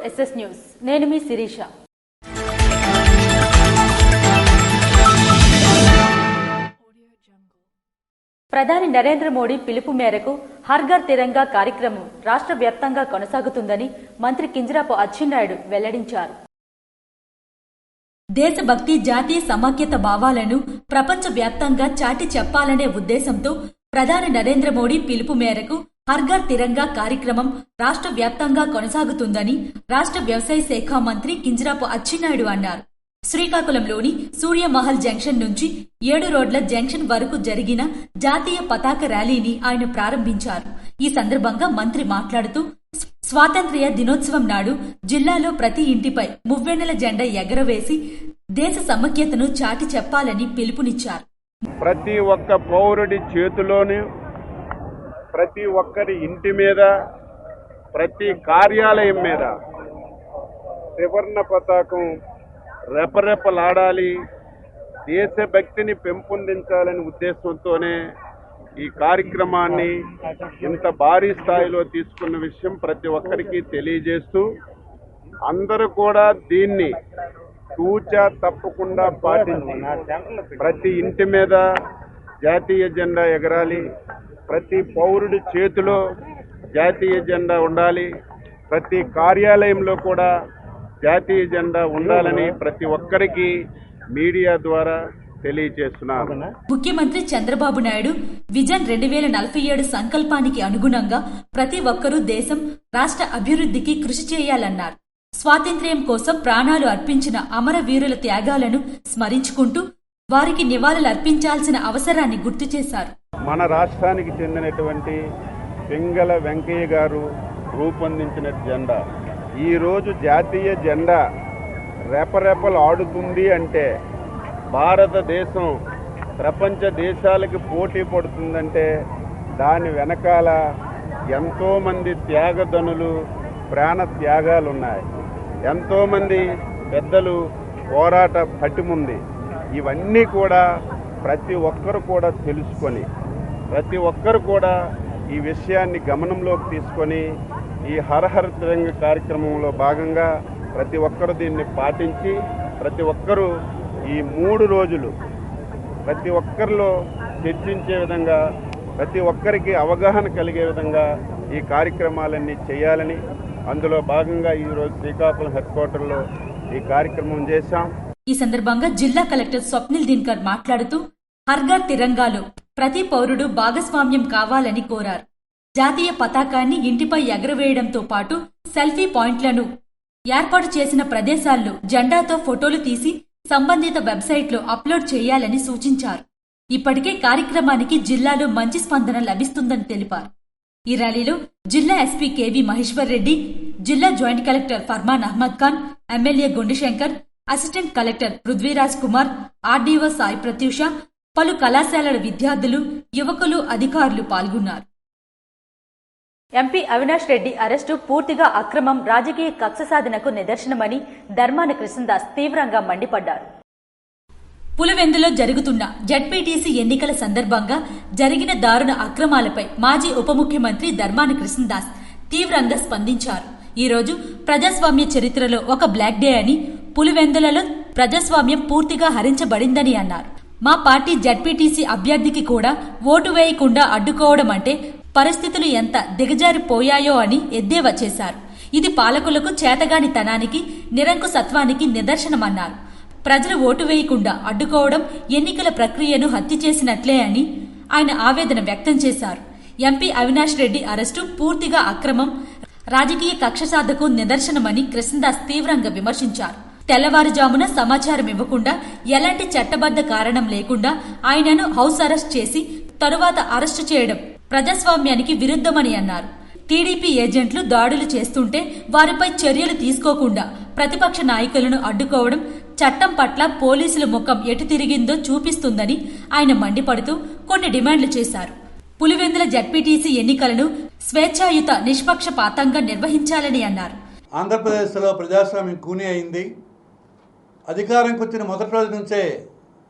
SS news. నేను మీ శిరీష. ప్రధాని నరేంద్ర మోడీ పిలుపు మేరకు హర్ ఘర్ తిరంగా కార్యక్రమం రాష్ట్ర వ్యాప్తంగా కొనసాగుతుందని మంత్రి కింజరాపు అచ్చెన్నాయుడు వెల్లడించారు. దేశభక్తి, జాతీయ సమాఖ్యత భావాలను ప్రపంచ వ్యాప్తంగా చాటి చెప్పాలనే ఉద్దేశంతో ప్రధాని నరేంద్ర మోడీ పిలుపు మేరకు హర్ ఘర్ తిరంగా కార్యక్రమం రాష్ట్ర వ్యాప్తంగా కొనసాగుతుందని రాష్ట్ర వ్యవసాయ శాఖ మంత్రి కింజరాపు అచ్చెన్నాయుడు అన్నారు. శ్రీకాకుళంలోని సూర్యమహల్ జంక్షన్ నుంచి 7 రోడ్ల జంక్షన్ వరకు జరిగిన జాతీయ పతాక ర్యాలీని ఆయన ప్రారంభించారు. ఈ సందర్భంగా మంత్రి మాట్లాడుతూ స్వాతంత్ర్య దినోత్సవం నాడు జిల్లాలో ప్రతి ఇంటిపై మువ్వెన్నెల జెండా ఎగరవేసి దేశ సమైక్యతను చాటి చెప్పాలని పిలుపునిచ్చారు. ప్రతి ఒక్క పౌరుడి చేతిలోనూ, ప్రతి ఒక్కరి ఇంటి మీద, ప్రతి కార్యాలయం మీద త్రివర్ణ పతాకం రెపరెపలాడాలి, దేశభక్తిని పెంపొందించాలనే ఉద్దేశంతోనే ఈ కార్యక్రమాన్ని ఇంత భారీ స్థాయిలో తీసుకున్న విషయం ప్రతి ఒక్కరికి తెలియజేస్తూ అందరూ కూడా దీన్ని తూచా తప్పకుండా పాటించి ప్రతి ఇంటి మీద జాతీయ జెండా ఎగరాలి, ప్రతి పౌరుడి చేతిలో జాతీయ జెండా ఉండాలి, ప్రతి కార్యాలయంలో కూడా జాతీయ జెండా ఉండాలని ప్రతి ఒక్కరికి మీడియా ద్వారా తెలియజేస్తున్నారు. ముఖ్యమంత్రి చంద్రబాబు నాయుడు విజన్ 2047 సంకల్పానికి అనుగుణంగా ప్రతి ఒక్కరూ దేశం, రాష్ట్ర అభివృద్ధికి కృషి చేయాలన్నారు. స్వాతంత్ర్యం కోసం ప్రాణాలు అర్పించిన అమరవీరుల త్యాగాలను స్మరించుకుంటూ వారికి నివాళులు అర్పించాల్సిన అవసరాన్ని గుర్తు చేశారు. మన రాష్ట్రానికి చెందినటువంటి పింగళ వెంకయ్య గారు రూపొందించిన జెండా, ఈరోజు జాతీయ జెండా రెపరెపలు ఆడుతుంది అంటే, భారతదేశం ప్రపంచ దేశాలకు పోటీ పడుతుందంటే దాని వెనకాల ఎంతోమంది త్యాగధనులు ప్రాణ త్యాగాలున్నాయి, ఎంతోమంది పెద్దలు పోరాట పటిముంది. ఇవన్నీ కూడా ప్రతి ఒక్కరు కూడా తెలుసుకొని, ప్రతి ఒక్కరు కూడా ఈ విషయాన్ని గమనంలోకి తీసుకొని ఈ హర్ ఘర్ తిరంగా కార్యక్రమంలో భాగంగా ప్రతి ఒక్కరు దీన్ని పాటించి ప్రతి ఒక్కరూ ఈ 3 రోజులు ప్రతి ఒక్కరిలో చర్చించే విధంగా, ప్రతి ఒక్కరికి అవగాహన కలిగే విధంగా ఈ కార్యక్రమాలన్నీ చేయాలని, అందులో భాగంగా ఈరోజు శ్రీకాకుళం హెడ్ క్వార్టర్లో ఈ కార్యక్రమం చేశాం. ఈ సందర్భంగా జిల్లా కలెక్టర్ స్వప్నిల్ దినకర్ మాట్లాడుతూ హర్ ఘర్ తిరంగాలో ప్రతి పౌరుడు భాగస్వామ్యం కావాలని కోరారు. జాతీయ పతాకాన్ని ఇంటిపై ఎగరవేయడంతో పాటు సెల్ఫీ పాయింట్లను ఏర్పాటు చేసిన ప్రదేశాల్లో జెండాతో ఫోటోలు తీసి సంబంధిత వెబ్సైట్లో అప్లోడ్ చేయాలని సూచించారు. ఇప్పటికే కార్యక్రమానికి జిల్లాలో మంచి స్పందన లభిస్తుందని తెలిపారు. ఈ ర్యాలీలో జిల్లా ఎస్పీ కేవి మహేశ్వర్ రెడ్డి, జిల్లా joint collector Farman Ahmed Khan, MLA Gundushankar, assistant collector Prithviraj Kumar, RDO Sai Pratyusha, పలు కళాశాలల విద్యార్థులు, యువకులు, అధికారులు పాల్గొన్నారు. ఎంపీ అవినాష్ రెడ్డి అరెస్టు పూర్తిగా అక్రమం, రాజకీయ కక్ష సాధనకు నిదర్శనమని ధర్మాన కృష్ణదాస్ తీవ్రంగా మండిపడ్డారు. పులివెందులో జరుగుతున్న జడ్పీటీసీ ఎన్నికల సందర్భంగా జరిగిన దారుణ అక్రమాలపై మాజీ ఉప ముఖ్యమంత్రి ధర్మాన కృష్ణదాస్ తీవ్రంగా స్పందించారు. ఈ రోజు ప్రజాస్వామ్య చరిత్రలో ఒక బ్లాక్ డే అని, పులివెందులలో ప్రజాస్వామ్యం పూర్తిగా హరించబడిందని అన్నారు. మా పార్టీ జడ్పీటీసీ అభ్యర్థికి కూడా ఓటు వేయకుండా అడ్డుకోవడం అంటే పరిస్థితులు ఎంత దిగజారిపోయాయో అని ఎద్దేవా చేశారు. ఇది పాలకులకు చేతగానితనానికి, నిరంకుశత్వానికి నిదర్శనమన్నారు. ప్రజలు ఓటు వేయకుండా అడ్డుకోవడం ఎన్నికల ప్రక్రియను హత్య చేసినట్లే అని ఆయన ఆవేదన వ్యక్తం చేశారు. ఎంపీ అవినాష్ రెడ్డి అరెస్టు పూర్తిగా అక్రమం, రాజకీయ కక్ష సాధకు నిదర్శనమని కృష్ణదాస్ తీవ్రంగా విమర్శించారు. తెల్లవారుజామున సమాచారం ఇవ్వకుండా, ఎలాంటి చట్టబద్ధ కారణం లేకుండా ఆయనను హౌస్ అరెస్ట్ చేసి తరువాత అరెస్టు చేయడం ప్రజాస్వామ్యానికి విరుద్ధమని అన్నారు. టీడీపీ ఏజెంట్లు దాడులు చేస్తుంటే వారిపై చర్యలు తీసుకోకుండా ప్రతిపక్ష నాయకులను అడ్డుకోవడం చట్టం పట్ల పోలీసుల ముఖం ఎటు తిరిగిందో చూపిస్తుందని ఆయన మండిపడుతూ కొన్ని డిమాండ్లు చేశారు. పులివెందుల జడ్పీటీసీ ఎన్నికలను స్వేచ్ఛాయుత, నిష్పక్షపాతంగా నిర్వహించాలని అన్నారు. ఆంధ్రప్రదేశ్లో ప్రజాస్వామ్యం కూని అయింది. అధికారంకి వచ్చిన మొదటి రోజు నుంచే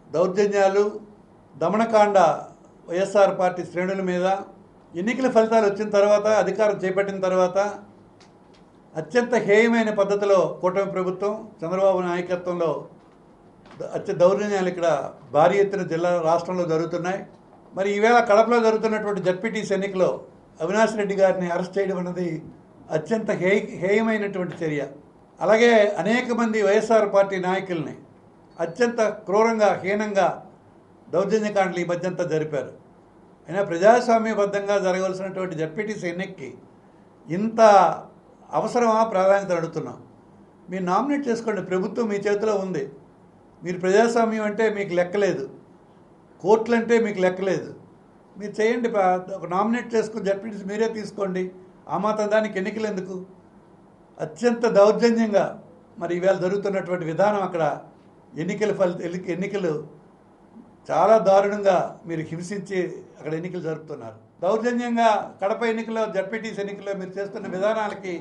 దౌర్జన్యాలు, దమనకాండ వైఎస్ఆర్ పార్టీ శ్రేణుల మీద, ఎన్నికల ఫలితాలు వచ్చిన తర్వాత, అధికారం చేపట్టిన తర్వాత అత్యంత హేయమైన పద్ధతిలో కూటమి ప్రభుత్వం చంద్రబాబు నాయకత్వంలో దౌర్జన్యాలు ఇక్కడ భారీ ఎత్తున జిల్లా రాష్ట్రంలో జరుగుతున్నాయి. మరి ఈవేళ కడపలో జరుగుతున్నటువంటి జడ్పీటీసీ ఎన్నికలో అవినాష్ రెడ్డి గారిని అరెస్ట్ చేయడం అన్నది అత్యంత హేయమైనటువంటి చర్య. అలాగే అనేక మంది వైఎస్ఆర్ పార్టీ నాయకుల్ని అత్యంత క్రూరంగా హీనంగా దౌర్జన్యకాండలు ఈ మధ్యంతా జరిపారు. అయినా ప్రజాస్వామ్యబద్ధంగా జరగవలసినటువంటి జడ్పీటీసీ ఎన్నికకి ఇంత అవసరమా ప్రాధాన్యత అడుగుతున్నాం. మీరు నామినేట్ చేసుకోండి, ప్రభుత్వం మీ చేతిలో ఉంది. మీరు ప్రజాస్వామ్యం అంటే మీకు లెక్కలేదు, కోర్టులు అంటే మీకు లెక్కలేదు. మీరు చేయండి, ఒక నామినేట్ చేసుకుని జడ్పీటీసీ మీరే తీసుకోండి. ఆ మాత్రం దానికి ఎన్నికలు ఎందుకు? అత్యంత దౌర్జన్యంగా మరి ఈవేళ జరుగుతున్నటువంటి విధానం అక్కడ ఎన్నికలు చాలా దారుణంగా మీరు హింసించి అక్కడ ఎన్నికలు జరుపుతున్నారు. దౌర్జన్యంగా కడప ఎన్నికల్లో జడ్పీటీసీ ఎన్నికల్లో మీరు చేస్తున్న విధానాలకి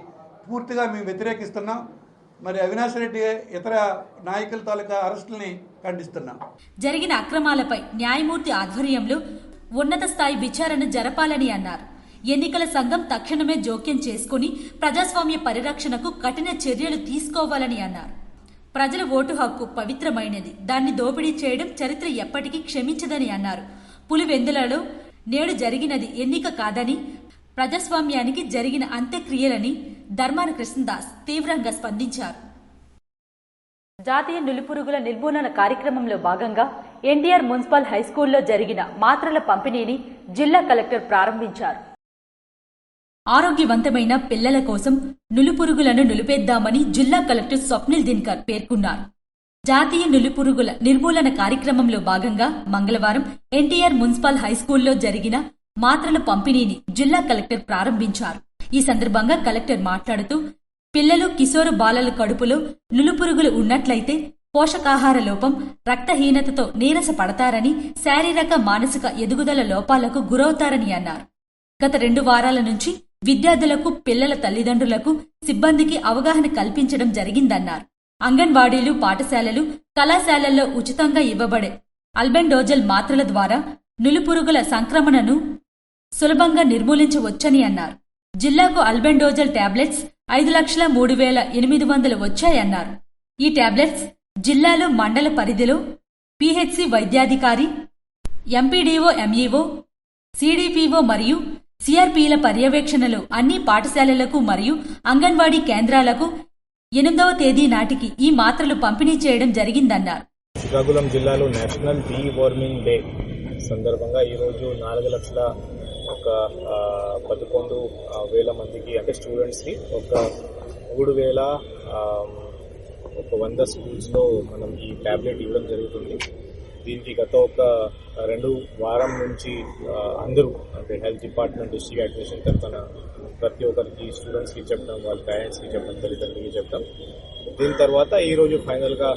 పూర్తిగా మేము వ్యతిరేకిస్తున్నాం. మరి అవినాష్ రెడ్డి ఇతర నాయకుల తాలూకా అరెస్టుల్ని ఖండిస్తున్నాం. జరిగిన అక్రమాలపై న్యాయమూర్తి ఆధ్వర్యంలో ఉన్నత స్థాయి విచారణ జరపాలని అన్నారు. ఎన్నికల సంఘం తక్షణమే జోక్యం చేసుకుని ప్రజాస్వామ్య పరిరక్షణకు కఠిన చర్యలు తీసుకోవాలని అన్నారు. ప్రజల ఓటు హక్కు పవిత్రమైనది, దాన్ని దోపిడీ చేయడం చరిత్ర ఎప్పటికీ క్షమించదని అన్నారు. పులివెందులలో నేడు జరిగినది ఎన్నిక కాదని, ప్రజాస్వామ్యానికి జరిగిన అంత్యక్రియలని ధర్మాన కృష్ణదాస్ తీవ్రంగా స్పందించారు. జాతీయ నులిపురుగుల నిర్మూలన కార్యక్రమంలో భాగంగా ఎన్టీఆర్ మున్సిపల్ హైస్కూల్లో జరిగిన మాత్రల పంపిణీని జిల్లా కలెక్టర్ ప్రారంభించారు. ఆరోగ్యవంతమైన పిల్లల కోసం నులిపురుగులను నిలిపేద్దామని జిల్లా కలెక్టర్ స్వప్నిల్ దినకర్ పేర్కొన్నారు. జాతీయ నులిపురుగుల నిర్మూలన కార్యక్రమంలో భాగంగా మంగళవారం ఎన్టీఆర్ మున్సిపల్ హైస్కూల్లో జరిగిన మాత్రల పంపిణీని జిల్లా కలెక్టర్ ప్రారంభించారు. ఈ సందర్భంగా కలెక్టర్ మాట్లాడుతూ, పిల్లలు కిశోర బాలల కడుపులో నులిపురుగులు ఉన్నట్లయితే పోషకాహార లోపం, రక్తహీనతతో నీరస పడతారని, శారీరక మానసిక ఎదుగుదల లోపాలకు గురవుతారని అన్నారు. గత 2 వారాల నుంచి విద్యార్థులకు, పిల్లల తల్లిదండ్రులకు, సిబ్బందికి అవగాహన కల్పించడం జరిగిందన్నారు. అంగన్వాడీలు, పాఠశాలలు, కళాశాలల్లో ఉచితంగా ఇవ్వబడే అల్బెండోజల్ మాత్రల ద్వారా నులిపురుగుల సంక్రమణను సులభంగా నిర్మూలించవచ్చని అన్నారు. జిల్లాకు అల్బెండోజల్ టాబ్లెట్స్ 5,03,800 వచ్చాయన్నారు. ఈ టాబ్లెట్స్ జిల్లాలో మండల పరిధిలో పీహెచ్సీ వైద్యాధికారి, ఎంపీడీఓ, ఎంఈఓ, సిడిపిఓ మరియు సిఆర్పీల పర్యవేక్షణలో అన్ని పాఠశాలలకు మరియు అంగన్వాడీ కేంద్రాలకు 8వ తేదీ నాటికి ఈ మాత్రలు పంపిణీ చేయడం జరిగిందన్నారు. శ్రీకాకుళం జిల్లాలో నేషనల్ డీ వార్మింగ్ డే సందర్భంగా ఈరోజు 4,11,000 మందికి, అంటే స్టూడెంట్స్కి 3,100 స్కూల్స్లో మనం ఈ ట్యాబ్లెట్ ఇవ్వడం జరుగుతుంది. దీనికి గత 2 వారం నుంచి అందరూ, అంటే హెల్త్ డిపార్ట్మెంట్, డిస్ట్రిక్ట్ అడ్మినిస్ట్రేషన్ తరఫున ప్రతి ఒక్కరికి, స్టూడెంట్స్కి చెప్పడం, వాళ్ళ పేరెంట్స్కి చెప్పడం, తల్లిదండ్రులకి చెప్పడం. దీని తర్వాత ఈరోజు ఫైనల్గా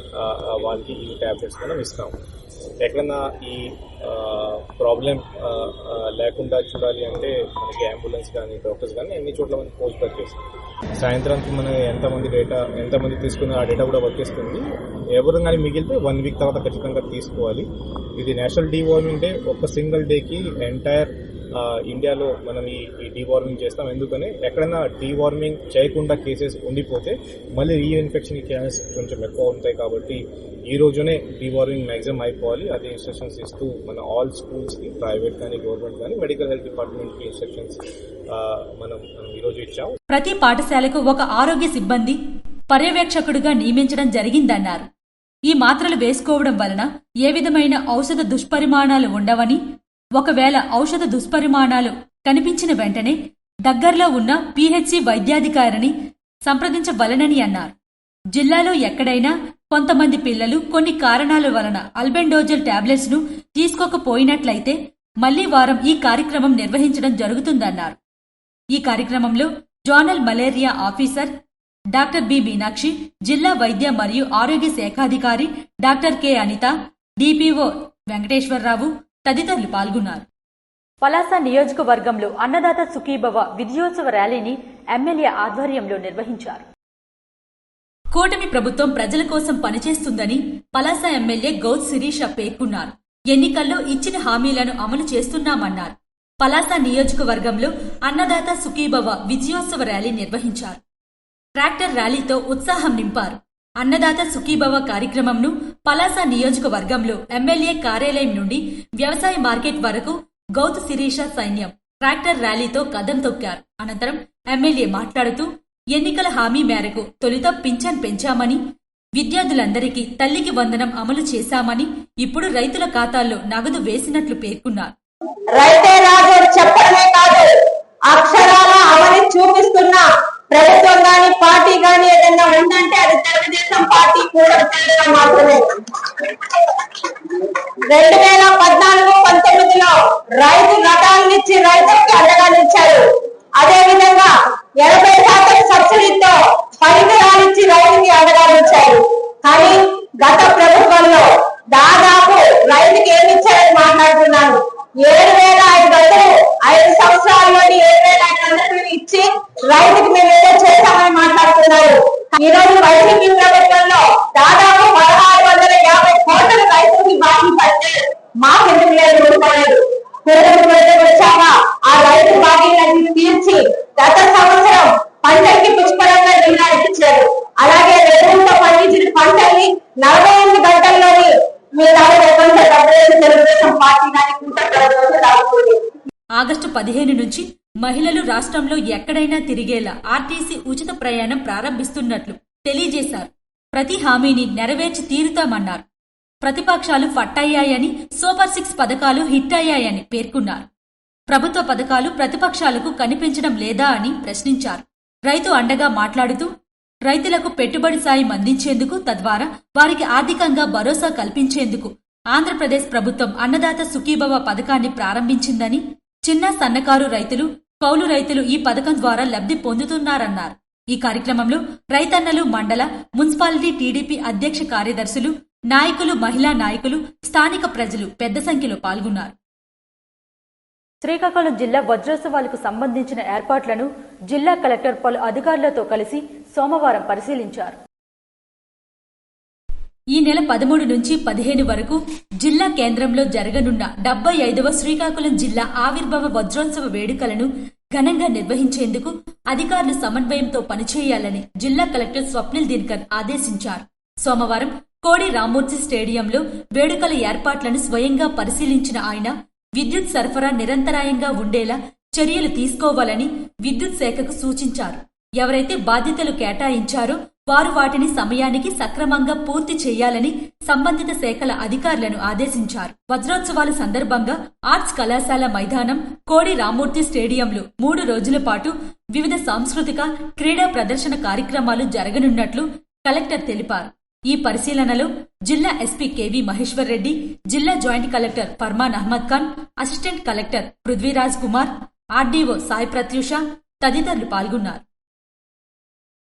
వాళ్ళకి ఈ ట్యాబ్లెట్స్ మనం ఇస్తాం. ఎక్కడన్నా ఈ ప్రాబ్లం లేకుండా చూడాలి అంటే మనకి అంబులెన్స్ కానీ, డాక్టర్స్ కానీ అన్ని చోట్ల మనకి పోస్ట్ వర్క్ చేస్తాం. సాయంత్రానికి మనం ఎంతమంది తీసుకున్న ఆ డేటా కూడా వర్క్ చేస్తుంది. ఎవరు కానీ మిగిలితే 1 వీక్ తర్వాత ఖచ్చితంగా తీసుకోవాలి. ఇది నేషనల్ డీ వార్మింగ్ డే. ఒక సింగిల్ డేకి ఎంటైర్ ఇండియాలో మనం ఈ డీవార్మింగ్ చేస్తాం. ఎందుకని ఎక్కడైనా డీవార్మింగ్ చేయకుండా కేసెస్ ఉండిపోతే మళ్ళీ రీఇన్ఫెక్షన్ ఛాన్సెస్ కొంచెం ఎక్కువ ఉంటాయి. కాబట్టి ఈ రోజునే డీవార్మింగ్ మ్యాక్సిమం అయిపోవాలి. అదే ఇన్స్ట్రక్షన్స్ ఇస్తూ మన ఆల్ స్కూల్స్కి, ప్రైవేట్ కానీ, గవర్నమెంట్ కానీ, మెడికల్ హెల్త్ డిపార్ట్మెంట్కి ఇన్స్ట్రక్షన్స్ మనం ఈరోజు ఇచ్చాము. ప్రతి పాఠశాలకు ఒక ఆరోగ్య సిబ్బంది పర్యవేక్షకుడిగా నియమించడం జరిగిందన్నారు. ఈ మాత్రలు వేసుకోవడం వలన ఏ విధమైన ఔషధ దుష్పరిమాణాలు ఉండవని, ఒకవేళ ఔషధ దుష్పరిమాణాలు కనిపించిన వెంటనే దగ్గర్లో ఉన్న పీహెచ్సీ వైద్యాధికారిని సంప్రదించవలనని అన్నారు. జిల్లాలో ఎక్కడైనా కొంతమంది పిల్లలు కొన్ని కారణాల వలన అల్బెండోజల్ టాబ్లెట్స్ ను తీసుకోకపోయినట్లయితే మళ్లీ వారం ఈ కార్యక్రమం నిర్వహించడం జరుగుతుందన్నారు. ఈ కార్యక్రమంలో zonal malaria officer doctor B Meenakshi, జిల్లా వైద్య మరియు ఆరోగ్య శాఖాధికారి doctor K Anitha, DPO Venkateswararao తదితరులు పాల్గొన్నారు. పలాస నియోజకవర్గంలో అన్నదాత సుఖీభవ విజయోత్సవ ర్యాలీని ఎమ్మెల్యే ఆధ్వర్యంలో నిర్వహించారు. కూటమి ప్రభుత్వం ప్రజల కోసం పనిచేస్తుందని పలాస ఎమ్మెల్యే గౌత్ శిరీష పేర్కొన్నారు. ఎన్నికల్లో ఇచ్చిన హామీలను అమలు చేస్తున్నామన్నారు. పలాస నియోజకవర్గంలో అన్నదాత సుఖీభవ విజయోత్సవ ర్యాలీ నిర్వహించారు. ట్రాక్టర్ ర్యాలీతో ఉత్సాహం నింపారు. అన్నదాత సుఖీభవ కార్యక్రమంను పలాస నియోజకవర్గంలో ఎమ్మెల్యే కార్యాలయం నుండి వ్యవసాయ మార్కెట్ వరకు గౌతు శిరీష సైన్యం ట్రాక్టర్ ర్యాలీతో కదం తొక్కారు. అనంతరం ఎమ్మెల్యే మాట్లాడుతూ ఎన్నికల హామీ మేరకు తొలుత పింఛన్ పెంచామని, విద్యార్థులందరికీ తల్లికి వందనం అమలు చేశామని, ఇప్పుడు రైతుల ఖాతాల్లో నగదు వేసినట్లు పేర్కొన్నారు. రైతే రాజు చెప్పడమే కాదు, అక్షరాల అవని చూపిస్తున్న ప్రభుత్వం గాని పార్టీ గాని ఏదైనా ఉందంటే అది తెలుగుదేశం పార్టీ కూడా మాత్రమే. 2014-19లో రైతు రథాలనిచ్చి రైతులకు అండగానిచ్చారు. అదే విధంగా 80% సబ్సిడీతో పరికరాలిచ్చి రైతుకి అండగానిచ్చారు. కానీ గత ప్రభుత్వంలో దాదాపు రైతుకి ఏమి ఇచ్చారని మాట్లాడుతున్నాను. 7,500 5 సంవత్సరాల్లోని 7,500 ఇచ్చి రైతుకి మేము ఏదో చేశామని మాట్లాడుతున్నారు. ఈ రోజు వైసీపీ ప్రభుత్వంలో దాదాపు 1,650 కోట్ల రైతులకి బాకీ పడితే మాకు ఎందుకు లేదు రూపాయలు వచ్చాక ఆ రైతు బాకీలన్నీ తీర్చి గత సంవత్సరం పంటలకి పుష్కలంగా నీళ్ళు ఇచ్చారు. అలాగే రైతులతో పండించిన పంటల్ని 48 గంటల్లోని మీరు తెలుగుదేశం పార్టీ కానీ ఆగస్టు 15 నుంచి మహిళలు రాష్ట్రంలో ఎక్కడైనా తిరిగేలా ఆర్టీసీ ఉచిత ప్రయాణం ప్రారంభిస్తున్నట్లు తెలియజేశారు. ప్రతి హామీని నెరవేర్చి తీరుతామన్నారు. ప్రతిపక్షాలు ఫట్టయ్యాయని, సూపర్ 6 పథకాలు హిట్ అయ్యాయని పేర్కొన్నారు. ప్రభుత్వ పథకాలు ప్రతిపక్షాలకు కనిపించడం లేదా అని ప్రశ్నించారు. రైతు అండగా మాట్లాడుతూ రైతులకు పెట్టుబడి సాయం అందించేందుకు, తద్వారా వారికి ఆర్థికంగా భరోసా కల్పించేందుకు ఆంధ్రప్రదేశ్ ప్రభుత్వం అన్నదాత సుఖీభవ పథకాన్ని ప్రారంభించిందని, చిన్న సన్నకారు రైతులు, కౌలు రైతులు ఈ పథకం ద్వారా లబ్ధి పొందుతున్నారన్నారు. ఈ కార్యక్రమంలో రైతన్నలు, మండల, మున్సిపాలిటీ టీడీపీ అధ్యక్ష కార్యదర్శులు, నాయకులు, మహిళా నాయకులు, స్థానిక ప్రజలు పెద్ద సంఖ్యలో పాల్గొన్నారు. శ్రీకాకుళం జిల్లా వజ్రోత్సవాలకు సంబంధించిన ఏర్పాట్లను జిల్లా కలెక్టర్ పలు అధికారులతో కలిసి సోమవారం పరిశీలించారు. ఈ నెల 13 నుంచి 15 వరకు జిల్లా కేంద్రంలో జరగనున్న 75వ శ్రీకాకుళం జిల్లా ఆవిర్భావ వజ్రోత్సవ వేడుకలను ఘనంగా నిర్వహించేందుకు అధికారులు సమన్వయంతో పనిచేయాలని జిల్లా కలెక్టర్ స్వప్నిల్ దినకర్ ఆదేశించారు. సోమవారం కోడి రామ్మూర్తి స్టేడియంలో వేడుకల ఏర్పాట్లను స్వయంగా పరిశీలించిన ఆయన విద్యుత్ సరఫరా నిరంతరాయంగా ఉండేలా చర్యలు తీసుకోవాలని విద్యుత్ శాఖకు సూచించారు. ఎవరైతే బాధ్యతలు కేటాయించారో వారు వాటిని సమయానికి సక్రమంగా పూర్తి చేయాలని సంబంధిత శాఖల అధికారులను ఆదేశించారు. వజ్రోత్సవాల సందర్భంగా ఆర్ట్స్ కళాశాల మైదానం, కోడి రామ్మూర్తి స్టేడియంలో 3 రోజుల పాటు వివిధ సాంస్కృతిక, క్రీడా ప్రదర్శన కార్యక్రమాలు జరగనున్నట్లు కలెక్టర్ తెలిపారు. ఈ పరిశీలనలో జిల్లా ఎస్పీ కెవి మహేశ్వర్ రెడ్డి, జిల్లా joint collector Farman Ahmed Khan, assistant collector Prithviraj Kumar, RDO Sai Pratyusha తదితరులు పాల్గొన్నారు.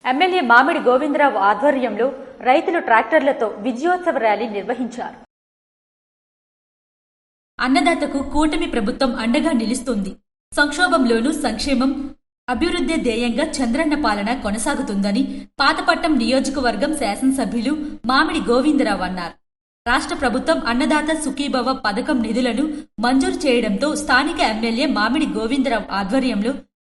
ఎమ్మెల్యే మామిడి గోవిందరావు ఆధ్వర్యంలో రైతులు ట్రాక్టర్లతో విజయోత్సవ ర్యాలీ నిర్వహించారు. అన్నదాతకు కూటమి ప్రభుత్వం అండగా నిలుస్తుంది. సంక్షోభంలోనూ సంక్షేమం, అభివృద్ధి ధ్యేయంగా చంద్రన్న పాలన కొనసాగుతుందని పాతపట్నం నియోజకవర్గం శాసనసభ్యులు మామిడి గోవిందరావు అన్నారు. రాష్ట్ర ప్రభుత్వం అన్నదాత సుఖీభవ పథకం నిధులను మంజూరు చేయడంతో స్థానిక ఎమ్మెల్యే మామిడి గోవిందరావు ఆధ్వర్యంలో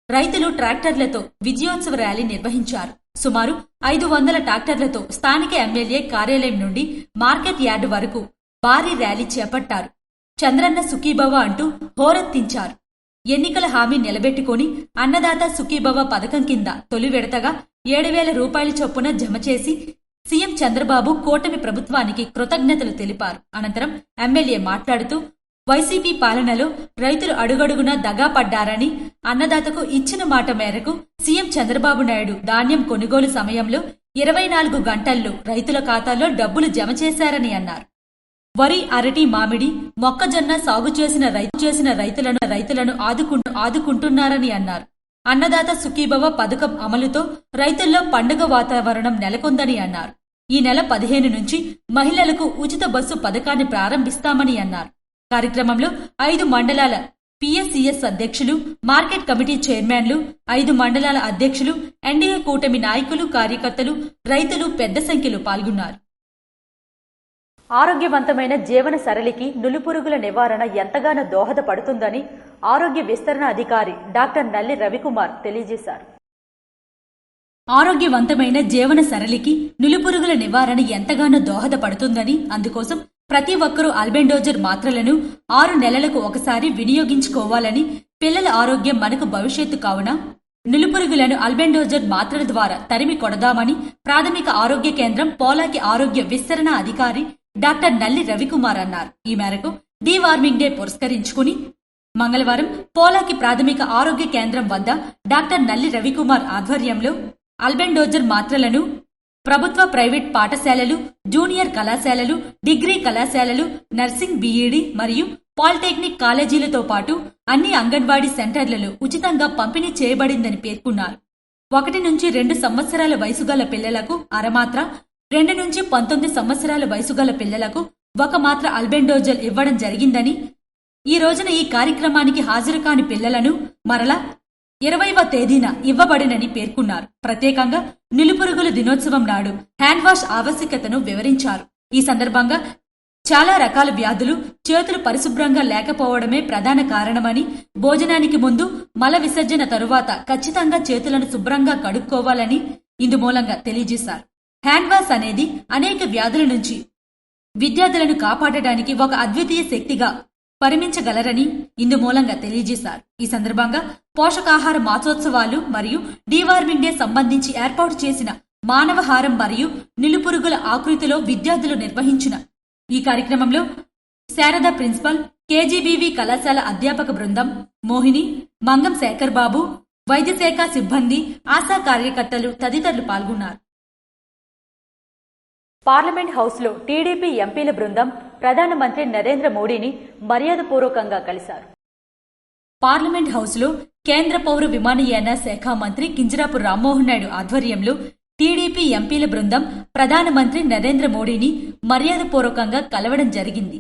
రైతులు ట్రాక్టర్లతో విజయోత్సవ ర్యాలీ నిర్వహించారు. సుమారు 500 ట్రాక్టర్లతో స్థానిక ఎమ్మెల్యే కార్యాలయం నుండి మార్కెట్ యార్డు వరకు భారీ ర్యాలీ చేపట్టారు. చంద్రన్న సుఖీభవ అంటూ హోరెత్తించారు. ఎన్నికల హామీ నిలబెట్టుకుని అన్నదాత సుఖీభవ పథకం కింద తొలి విడతగా 7,000 రూపాయల చొప్పున జమ చేసి సీఎం చంద్రబాబు కూటమి ప్రభుత్వానికి కృతజ్ఞతలు తెలిపారు. అనంతరం ఎమ్మెల్యే మాట్లాడుతూ వైసీపీ పాలనలో రైతులు అడుగడుగునా దగా పడ్డారని, అన్నదాతకు ఇచ్చిన మాట మేరకు సీఎం చంద్రబాబు నాయుడు ధాన్యం కొనుగోలు సమయంలో 24 గంటల్లో రైతుల ఖాతాలో డబ్బులు జమ చేశారని అన్నారు. వరి, అరటి, మామిడి, మొక్కజొన్న సాగు చేసిన రైతులను ఆదుకుంటున్నారని అన్నారు. అన్నదాత సుఖీభవ పథకం అమలుతో రైతుల్లో పండుగ వాతావరణం నెలకొందని అన్నారు. ఈ నెల 15 నుంచి మహిళలకు ఉచిత బస్సు పథకాన్ని ప్రారంభిస్తామని అన్నారు. కార్యక్రమంలో 5 మండలాల పిఎస్సిఎస్ అధ్యక్షులు, మార్కెట్ కమిటీ చైర్మన్లు, 5 మండలాల అధ్యక్షులు, ఎన్డీఏ కూటమి నాయకులు, కార్యకర్తలు, రైతులు పెద్ద సంఖ్యలో పాల్గొన్నారు. ఆరోగ్యవంతమైన జీవన సరళికి నులిపురుగుల నివారణ ఎంతగానో దోహదపడుతుందని ఆరోగ్య విస్తరణ అధికారి డాక్టర్ నల్లి రవికుమార్ తెలియజేశారు. ఆరోగ్యవంతమైన జీవన సరళికి నులిపురుగుల నివారణ ఎంతగానో దోహదపడుతుందని, అందుకోసం ప్రతి ఒక్కరూ అల్బెండోజర్ మాత్రలను 6 నెలలకు ఒకసారి వినియోగించుకోవాలని, పిల్లల ఆరోగ్యం మనకు భవిష్యత్తు కావున నులిపురుగులను అల్బెండోజర్ మాత్రల ద్వారా తరిమి కొడదామని ప్రాథమిక ఆరోగ్య కేంద్రం పోలాకి ఆరోగ్య విస్తరణ అధికారి డాక్టర్ నల్లి రవికుమార్ అన్నారు. ఈ మేరకు డీవార్మింగ్ డే పురస్కరించుకుని మంగళవారం పోలాకి ప్రాథమిక ఆరోగ్య కేంద్రం వద్ద డాక్టర్ నల్లి రవికుమార్ ఆధ్వర్యంలో అల్బెండోజర్ మాత్రలను ప్రభుత్వ ప్రైవేట్ పాఠశాలలు, జూనియర్ కళాశాలలు, డిగ్రీ కళాశాలలు, నర్సింగ్, బీఈడీ మరియు పాలిటెక్నిక్ కాలేజీలతో పాటు అన్ని అంగన్వాడీ సెంటర్లలో ఉచితంగా పంపిణీ చేయబడిందని పేర్కొన్నారు. 1 నుంచి 2 సంవత్సరాల వయసుగల పిల్లలకు అరమాత్ర, 2 నుంచి 19 సంవత్సరాల వయసుగల పిల్లలకు 1 మాత్ర అల్బెండోజల్ ఇవ్వడం జరిగిందని, ఈ రోజున ఈ కార్యక్రమానికి హాజరు కాని పిల్లలను మరలా 20వ తేదీన ఇవ్వబడినని పేర్కొన్నారు. ప్రత్యేకంగా నులిపురుగుల దినోత్సవం నాడు హ్యాండ్ వాష్ ఆవశ్యకతను వివరించారు. ఈ సందర్భంగా చాలా రకాల వ్యాధులు చేతులు పరిశుభ్రంగా లేకపోవడమే ప్రధాన కారణమని, భోజనానికి ముందు, మల విసర్జన తరువాత ఖచ్చితంగా చేతులను శుభ్రంగా కడుక్కోవాలని ఇందుమూలంగా తెలియజేశారు. హ్యాండ్ వాష్ అనేది అనేక వ్యాధుల నుంచి విద్యార్థులను కాపాడడానికి ఒక అద్వితీయ శక్తిగా పరిమించగలరని ఇందుమూలంగా తెలియజేశారు. ఈ సందర్భంగా పోషకాహార మాసోత్సవాలు మరియు డీవార్మింగ్ డే సంబంధించి ఏర్పాటు చేసిన మానవహారం మరియు నిలుపురుగుల ఆకృతిలో విద్యార్థులు నిర్వహించిన ఈ కార్యక్రమంలో శారద ప్రిన్సిపల్, కేజీబీవీ కళాశాల అధ్యాపక బృందం, మోహిని, మంగం శేఖర్ బాబు, వైద్యశాఖ సిబ్బంది, ఆశా కార్యకర్తలు తదితరులు పాల్గొన్నారు. పార్లమెంట్ హౌస్లో టీడీపీ ఎంపీల బృందం ప్రధానమంత్రి నరేంద్ర మోడీని మర్యాదపూర్వకంగా కలిశారు. పార్లమెంట్ హౌస్లో కేంద్ర పౌర విమానయాన శాఖ మంత్రి కింజరాపు రామ్మోహన్ నాయుడు ఆధ్వర్యంలో టీడీపీ ఎంపీల బృందం ప్రధానమంత్రి నరేంద్ర మోడీని మర్యాదపూర్వకంగా కలవడం జరిగింది.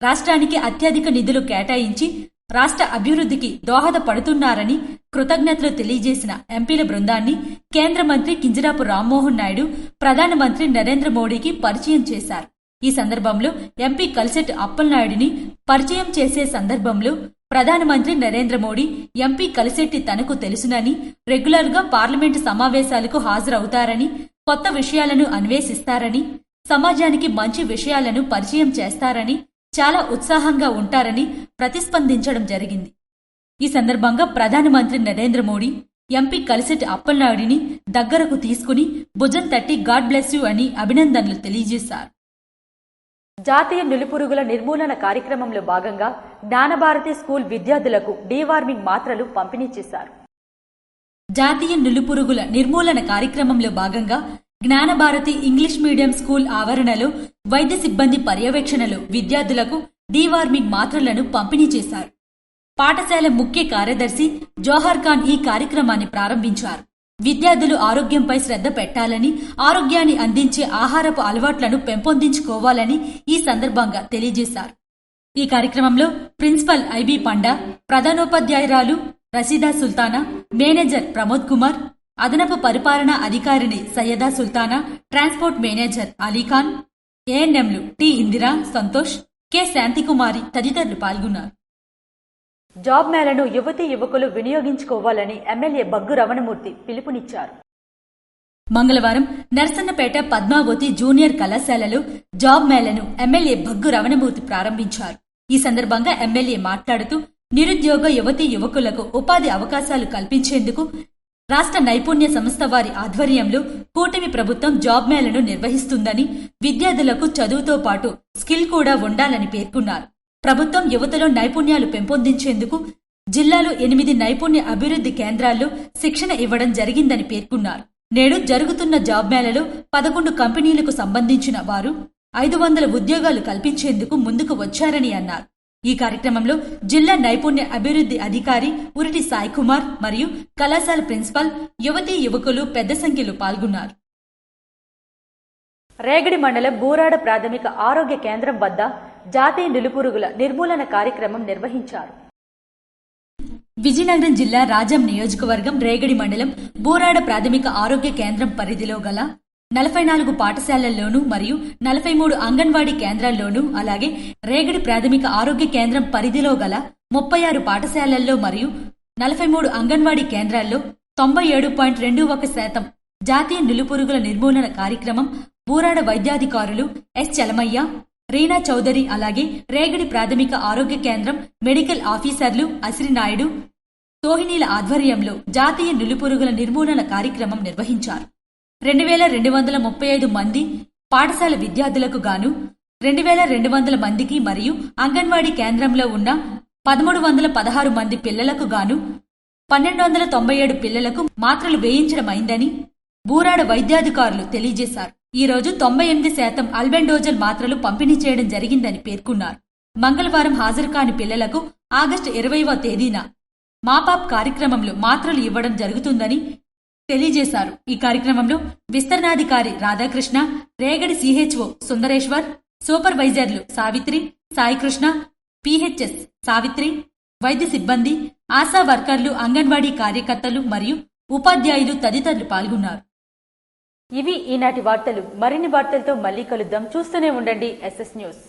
రాష్ట్రానికి అత్యధిక నిధులు కేటాయించి రాష్ట్ర అభివృద్ధికి దోహదపడుతున్నారని కృతజ్ఞతలు తెలియజేసిన ఎంపీల బృందాన్ని కేంద్ర మంత్రి కింజరాపు రామ్మోహన్ నాయుడు ప్రధానమంత్రి నరేంద్ర మోడీకి పరిచయం చేశారు. ఈ సందర్భంలో ఎంపీ కలిసెట్టి అప్పలనాయుడిని పరిచయం చేసే సందర్భంలో ప్రధానమంత్రి నరేంద్ర మోడీ ఎంపీ కలిసెట్టి తనకు తెలుసునని, రెగ్యులర్గా పార్లమెంటు సమావేశాలకు హాజరవుతారని, కొత్త విషయాలను అన్వేషిస్తారని, సమాజానికి మంచి విషయాలను పరిచయం చేస్తారని, చాలా ఉత్సాహంగా ఉంటారని ప్రతిస్పందించడం జరిగింది. ఈ సందర్భంగా ప్రధానమంత్రి నరేంద్ర మోడీ ఎంపీ కలిసెట్టి అప్పలనాయుడిని దగ్గరకు తీసుకుని భుజం తట్టి గాడ్ బ్లెస్ యూ అని అభినందనలు తెలియజేశారు. జాతీయ నులిపురుగుల నిర్మూలన కార్యక్రమంలో భాగంగా జ్ఞానభారతి స్కూల్ విద్యార్థులకు డీవార్మింగ్ మాత్రలు పంపిణీ చేశారు. జాతీయ నులిపురుగుల నిర్మూలన కార్యక్రమంలో భాగంగా జ్ఞానభారతి ఇంగ్లీష్ మీడియం స్కూల్ ఆవరణలో వైద్య సిబ్బంది పర్యవేక్షణలో విద్యార్థులకు డీవార్మింగ్ మాత్రలను పంపిణీ చేశారు. పాఠశాల ముఖ్య కార్యదర్శి జోహర్ ఖాన్ ఈ కార్యక్రమాన్ని ప్రారంభించారు. విద్యార్థులు ఆరోగ్యంపై శ్రద్ధ పెట్టాలని, ఆరోగ్యాన్ని అందించే ఆహారపు అలవాట్లను పెంపొందించుకోవాలని ఈ సందర్భంగా తెలియజేశారు. ఈ కార్యక్రమంలో ప్రిన్సిపల్ ఐబీ పండా, ప్రధానోపాధ్యాయురాలు రషీదా సుల్తానా, మేనేజర్ ప్రమోద్ కుమార్, అదనపు పరిపాలనా అధికారిని సయ్యదా సుల్తానా, ట్రాన్స్పోర్ట్ మేనేజర్ అలీఖాన్, ఏఎన్ఎంలు టి ఇందిరా, సంతోష్, కె శాంతికుమారి తదితరులు పాల్గొన్నారు. జాబ్ మేళను యువతీ యువకులు వినియోగించుకోవాలని ఎమ్మెల్యే బగ్గు రమణమూర్తి పిలుపునిచ్చారు. మంగళవారం నర్సన్నపేట పద్మావతి జూనియర్ కళాశాలలో జాబ్ మేళను ఎమ్మెల్యే బగ్గు రమణమూర్తి ప్రారంభించారు. ఈ సందర్భంగా ఎమ్మెల్యే మాట్లాడుతూ నిరుద్యోగ యువతీ యువకులకు ఉపాధి అవకాశాలు కల్పించేందుకు రాష్ట్ర నైపుణ్య సంస్థ వారి ఆధ్వర్యంలో కూటమి ప్రభుత్వం జాబ్ మేళను నిర్వహిస్తుందని, విద్యార్థులకు చదువుతో పాటు స్కిల్ కూడా ఉండాలని పేర్కొన్నారు. ప్రభుత్వం యువతలో నైపుణ్యాలు పెంపొందించేందుకు జిల్లాలో 8 నైపుణ్య అభివృద్ధి కేంద్రాల్లో శిక్షణ ఇవ్వడం జరిగిందని పేర్కొన్నారు. నేడు జరుగుతున్న జాబ్ మేళలో 11 కంపెనీలకు సంబంధించిన వారు 500 ఉద్యోగాలు కల్పించేందుకు ముందుకు వచ్చారని అన్నారు. ఈ కార్యక్రమంలో జిల్లా నైపుణ్య అభివృద్ధి అధికారి ఉరిటి సాయి కుమార్ మరియు కళాశాల ప్రిన్సిపల్, యువతీ యువకులు పెద్ద సంఖ్యలో పాల్గొన్నారు. రేగడి మండలం బూరాడ ప్రాథమిక ఆరోగ్య కేంద్రం వద్ద జాతీయ నులిపురుగుల నిర్మూలన కార్యక్రమం నిర్వహించారు. విజయనగరం జిల్లా రాజం నియోజకవర్గం రేగడి మండలం బూరాడ ప్రాథమిక ఆరోగ్య కేంద్రం పరిధిలో గల 44 పాఠశాలల్లోనూ మరియు 43 అంగన్వాడీ కేంద్రాల్లోనూ, అలాగే రేగడి ప్రాథమిక ఆరోగ్య కేంద్రం పరిధిలో గల 36 పాఠశాలల్లో మరియు 43 అంగన్వాడీ కేంద్రాల్లో 97.21% జాతీయ నులిపురుగుల నిర్మూలన కార్యక్రమం బూరాడ వైద్యాధికారులు ఎస్ చలమయ్య, రీనా చౌదరి, అలాగే రేగడి ప్రాథమిక ఆరోగ్య కేంద్రం మెడికల్ ఆఫీసర్లు అసిరినాయుడు, సోహినీల ఆధ్వర్యంలో జాతీయ నులిపురుగుల నిర్మూలన కార్యక్రమం నిర్వహించారు. 2235 మంది పాఠశాల విద్యార్థులకు గాను 2200 మందికి మరియు అంగన్వాడీ కేంద్రంలో ఉన్న 1316 మంది పిల్లలకు గాను 1297 పిల్లలకు మాత్రలు వేయించడమైందని బూరాడ వైద్యాధికారులు తెలియజేశారు. ఈ రోజు 98% అల్బెండోజల్ మాత్రలు పంపిణీ చేయడం జరిగిందని పేర్కొన్నారు. మంగళవారం హాజరు కాని పిల్లలకు ఆగస్టు 20వ తేదీన మాపాప్ కార్యక్రమంలో మాత్రలు ఇవ్వడం జరుగుతుందని తెలియజేశారు. ఈ కార్యక్రమంలో విస్తరణాధికారి రాధాకృష్ణ, రేగడి సిహెచ్ఓ సుందరేశ్వర్, సూపర్వైజర్లు సావిత్రి, సాయికృష్ణ, పిహెచ్ఎస్ సావిత్రి, వైద్య సిబ్బంది, ఆశా వర్కర్లు, అంగన్వాడీ కార్యకర్తలు మరియు ఉపాధ్యాయులు తదితరులు పాల్గొన్నారు. ఇవి ఈనాటి వార్తలు. మరిన్ని వార్తలతో మళ్ళీ కలుద్దాం. చూస్తూనే ఉండండి SS న్యూస్.